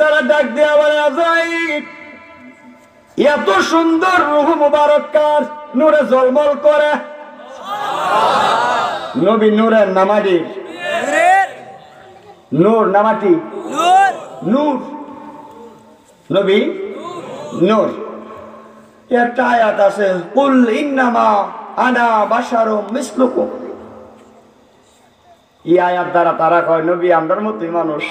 ফেরেশতারা ডাক দিয়ে বলে আজরাইল এত সুন্দর রূহ মুবারক কার নূরে ঝলমল করে নবী নূরের নামাজি নূর নামাটি নূর নবী নূর একটা আয়াত আছে কুল ইন্নামা আনা বাশারুম মিসলুকুম এই আয়াত দ্বারা তারা কয় নবী আমরার মতোই মানুষ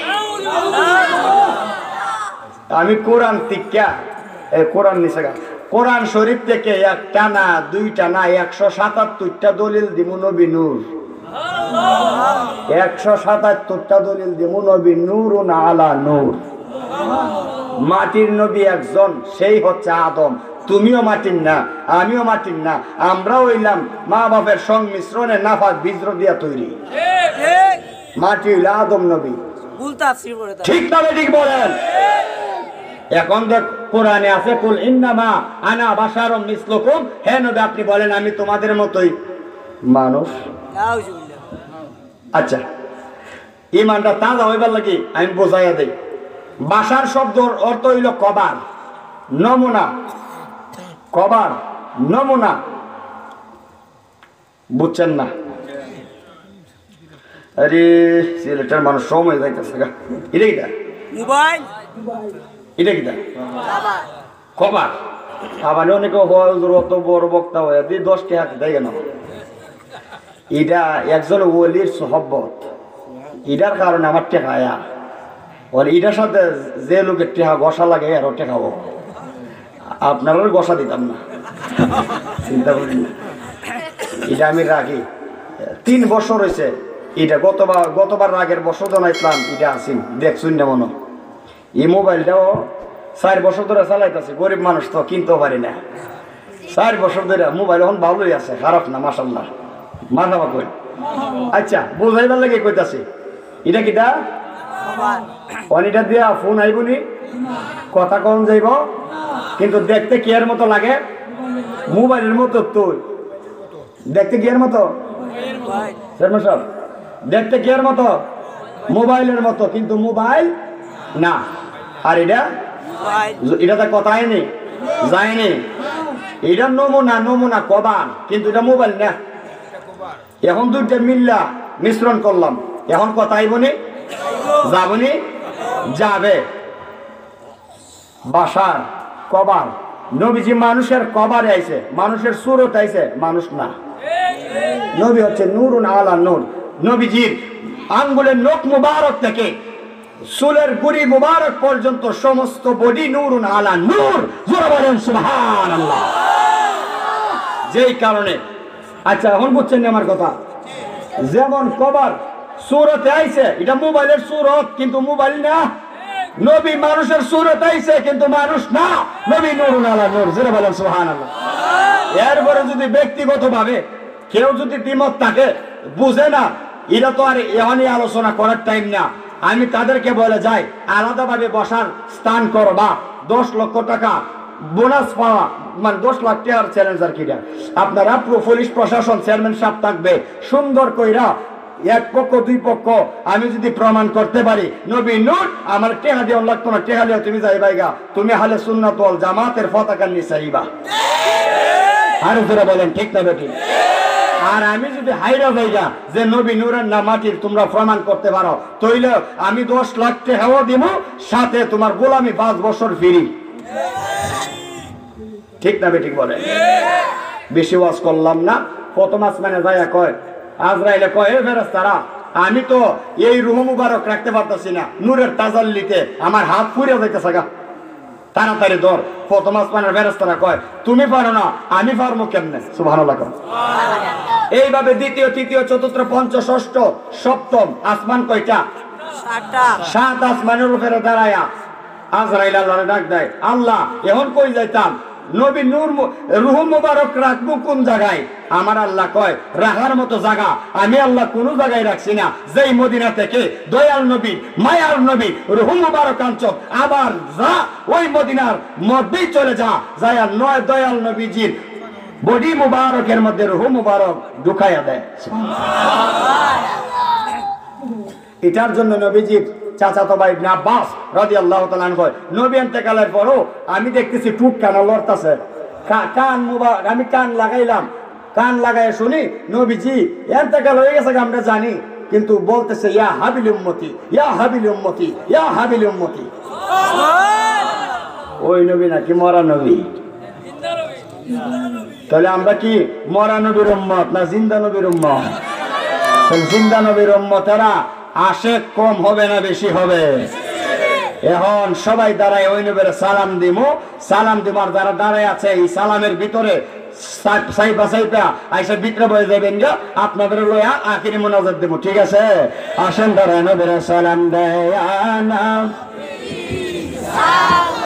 আমি কোরআন তিক্কা কোরআন নিছে কোরআন শরীফ থেকে একটা না দুইটা না 177টা দলিল দিমু নবী নূর 177টা দলিল দিমু নবী নূরুন আলা নূর মাটির নবী একজন সেই হচ্ছে আদম তুমিও মাটির না আমিও মাটির না আমরা হইলাম মা বাপের সংমিশ্রণে নাফাক বীজ দিয়া তৈরি মাটি হইল আদম নবী ঠিক না ঠিক বলেন এখন দেখ কোরআনে আছে কুল ইন্নামা আনা বাশারুম মিসলুকুম হে নবী আপনি বলেন আমি তোমাদের মতোই মানুষ আচ্ছা ইমানটা তাজা হইবার লাগি আমি বোঝাইয়া দেই বাশার শব্দর অর্থ হইল কবার নমুনা কবার নমুনা বুঝছেন না আরে সিলেটের মানুষ সময় যাইতেছে এটা কিটা মোবাইল এটা কিটা কবার আবার অনেকে অত বড় বক্তা হয়ে 10টি হাতে দেয় কেন এটা একজন ওলির সহবত এটার কারণে আমার টেকায়া ওর এটার সাথে যে লোকের টেকা গসা লাগে আরো টেকাবো আপনারও গসা দিতাম না চিন্তা করি না এটা আমি রাখি 3 বছর হয়েছে এটা গতবার রাগের বছর জানাইছিলাম এটা আসিন দেখছুন না মনে এই মোবাইলটাও 4 বছর ধরে চালাইতেছে গরিব মানুষ তো কিনতেও পারি না 4 বছর ধরে মোবাইল এখন ভালোই আছে খারাপ না মাশাআল্লাহ মারহাবা কই আচ্ছা বুঝাইবার লাগে কইতাছি এটা কিটা অনিটা দিয়া ফোন আইবনি কথা কম যাইব কিন্তু দেখতে কি এর মতো লাগে মোবাইলের মতো তুই দেখতে কি এর মতো শর্মা সাহেব দেখতে কি এর মতো মোবাইলের মতো কিন্তু মোবাইল না আর এটাতে কথাই নেই যায়নি এটা নমুনা কবার কিন্তু এটা মোবাইল না এখন দুইটা মিল্লা মিশ্রণ করলাম এখন কথা আইবনি যাবনি যাবে বাসার কবার নবীজি মানুষের কবারে আইছে মানুষের সুরত আইছে মানুষ না নবী হচ্ছে নূরুন আলা নূর নবীজির আঙ্গুলের নখ মুবারক থেকে চুলের গুড়ি মুবারক পর্যন্ত সমস্ত বডি নূরুন আলা নূর জোরে বলেন সুবহানাল্লাহ যেই কারণে আচ্ছা এখন বুঝছেন আমার কথা যেমন কবার সুরতে আইছে এটা মোবাইলের সুরত কিন্তু মোবাইল না নবী মানুষের সুরত আইছে কিন্তু মানুষ না নবী নূরুন আলা নূর জোরে বলেন সুবহানাল্লাহ এরপরে যদি ব্যক্তিগতভাবে কেউ যদি দ্বিমত থাকে বুঝে না এটা তো আর এখনই আলোচনা করার টাইম না আমি তাদেরকে বলে যাই আলাদাভাবে বসার স্থান করবা 10 লক্ষ টাকা বোনাস পাওয়া মানে 10 লাখ টাকার চ্যালেঞ্জ আর কিটা আপনারা পুলিশ প্রশাসন চেয়ারম্যান সাহেব থাকবে সুন্দর কইরা এক পক্ষ দুই পক্ষ আমি যদি প্রমাণ করতে পারি নবী নূর আমার টেহা দেওয়া লাগতো না টেহা দিয়ে তুমি যাইবাইগা তুমি হালে সুন্নাত ওয়াল জামাতের পতাকা নিয়ে চাইবা আর যারা বলেন ঠিক না বেটি আর আমি যদি হাইরা যাইগা যে নবী নূরের না মাটির তোমরা প্রমাণ করতে পারো তইলে আমি 10 লাখ টাকাও দিব সাথে তোমার গোলামি 5 বছর ফ্রি ঠিক না বেটি বলে বেশি ওয়াজ করলাম না প্রথম আসমানে যাইয়া কয় আজরাইলে কয় হে ফেরেশতারা আমি তো এই রূহ মুবারক রাখতে পারতাছি না নূরের তাজাল্লিতে আমার হাত পুড়ে যাইতেছে গা তাড়াতাড়ি ধর প্রথম আসমানের ফেরেশতারা কয় তুমি পারো না আমি পারবো কেমনে সুবহানাল্লাহ এইভাবে দ্বিতীয় তৃতীয় চতুর্থ পঞ্চম ষষ্ঠ সপ্তম আসমান কয়টা 7 আসমানের উপরে দাঁড়ায়া আজরাইল আল্লাহরে ডাক দেয় আল্লাহ এখন কই যাইতাম নবী নূর রূহ মুবারক রাখবো কোন জায়গায় আমার আল্লাহ কয় রাখার মতো জায়গা আমি আল্লাহ কোন জায়গায় রাখছি না যেই মদিনা থেকে দয়াল নবী মায়ার নবী রূহ মুবারক আনছ আবার যা ওই মদিনার মধ্যেই চলে যা যায় নয় দয়াল নবীজির বডি মুবারকের মধ্যে রূহ মুবারক ঢুকাইয়া দেয় এটার জন্য নবীজি চাচাতো ভাই ইবনে আব্বাস রাদিয়াল্লাহু তাআলা আনহু কয় নবী ইন্তেকালের পরও আমি দেখতেছি টুট কানা লড়তাছে কান মুবারক আমি কান লাগাইলাম কান লাগায় শুনি নবীজি ইন্তেকাল হয়ে গেছে আমরা জানি কিন্তু বলতেছে ইয়া হাবিল উম্মতি ইয়া হাবিল উম্মতি ইয়া হাবিল উম্মতি ওই নবী নাকি মরা নবী তাহলে আমরা কি মরা নবীর উম্মত না জিন্দা নবীর উম্মত জিন্দা নবীর উম্মতেরা আশেক কম হবে না বেশি হবে এখন সবাই দাঁড়ায় ওই নবীর সালাম দিব আর যারা দাঁড়ায় আছে এই সালামের ভিতরে সাইপা সাইপা আইসা ভিতরে বয়ে যাবেন গা আপনাদের লয়া আখিরি মোনাজাত দেব ঠিক আছে আসেন দাঁড়ায় নবীর সালাম দেয়